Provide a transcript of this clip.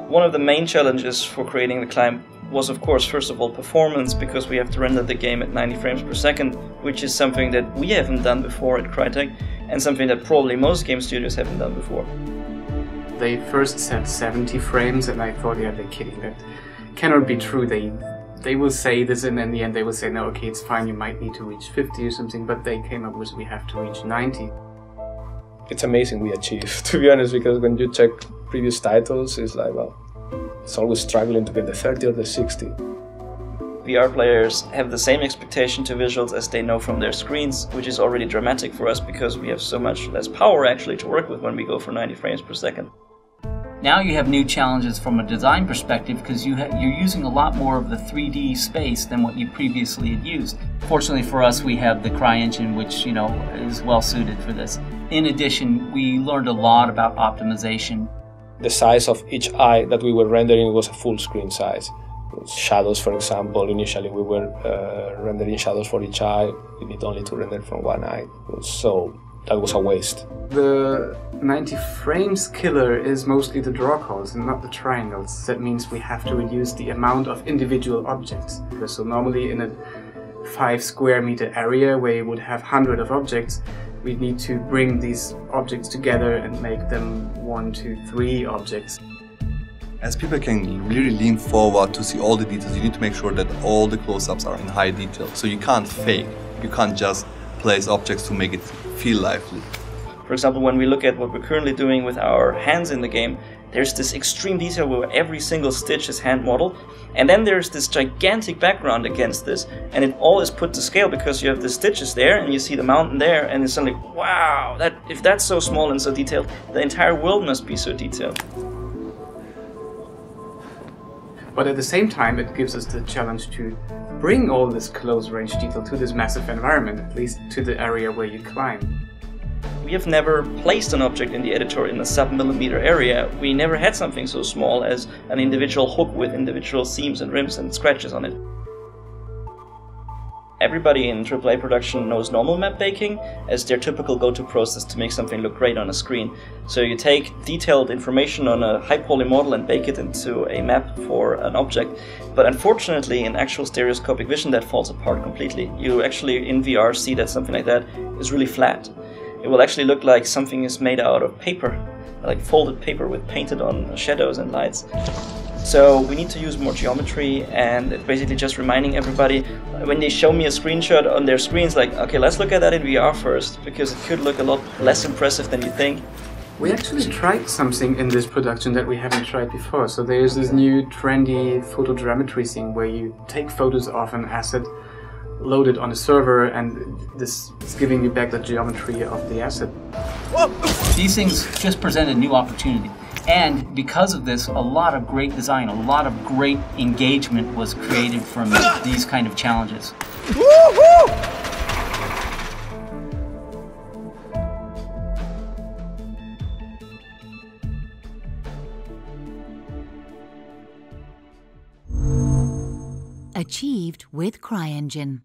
One of the main challenges for creating the climb was, of course, first of all, performance, because we have to render the game at 90 frames per second, which is something that we haven't done before at Crytek, and something that probably most game studios haven't done before. They first said 70 frames, and I thought, yeah, they're kidding. That cannot be true. They will say this, and in the end they will say, no, okay, it's fine, you might need to reach 50 or something, but they came up with, we have to reach 90. It's amazing we achieved, to be honest, because when you check previous titles, it's like, well, it's always struggling to get the 30 or the 60. VR players have the same expectation to visuals as they know from their screens, which is already dramatic for us because we have so much less power actually to work with when we go for 90 frames per second. Now you have new challenges from a design perspective because you're using a lot more of the 3D space than what you previously had used. Fortunately for us, we have the CryEngine, which is well suited for this. In addition, we learned a lot about optimization. The size of each eye that we were rendering was a full screen size. Shadows, for example, initially we were rendering shadows for each eye. We need only to render from one eye. So that was a waste. The 90 frames killer is mostly the draw calls and not the triangles. That means we have to reduce the amount of individual objects. So normally in a 5 square meter area where you would have 100 of objects, we need to bring these objects together and make them 1, 2, 3 objects. As people can really lean forward to see all the details, you need to make sure that all the close-ups are in high detail. So you can't fake. You can't just place objects to make it feel lively. For example, when we look at what we're currently doing with our hands in the game, there's this extreme detail where every single stitch is hand modeled, and then there's this gigantic background against this, and it all is put to scale because you have the stitches there and you see the mountain there, and it's suddenly, wow, if that's so small and so detailed, the entire world must be so detailed. But at the same time, it gives us the challenge to bring all this close-range detail to this massive environment, at least to the area where you climb. We have never placed an object in the editor in a sub-millimeter area. We never had something so small as an individual hook with individual seams and rims and scratches on it. Everybody in AAA production knows normal map baking as their typical go-to process to make something look great on a screen. So you take detailed information on a high-poly model and bake it into a map for an object. But unfortunately, in actual stereoscopic vision, that falls apart completely. You actually, in VR, see that something like that is really flat. It will actually look like something is made out of paper, like folded paper with painted on shadows and lights. So we need to use more geometry, and it's basically just reminding everybody when they show me a screenshot on their screens, like, okay, let's look at that in VR first, because it could look a lot less impressive than you think. We actually tried something in this production that we haven't tried before. So there's this new trendy photogrammetry thing where you take photos of an asset, load it on a server, and this is giving you back the geometry of the asset. These things just present a new opportunity. And because of this, a lot of great design, a lot of great engagement was created from these kind of challenges. Achieved with CryEngine.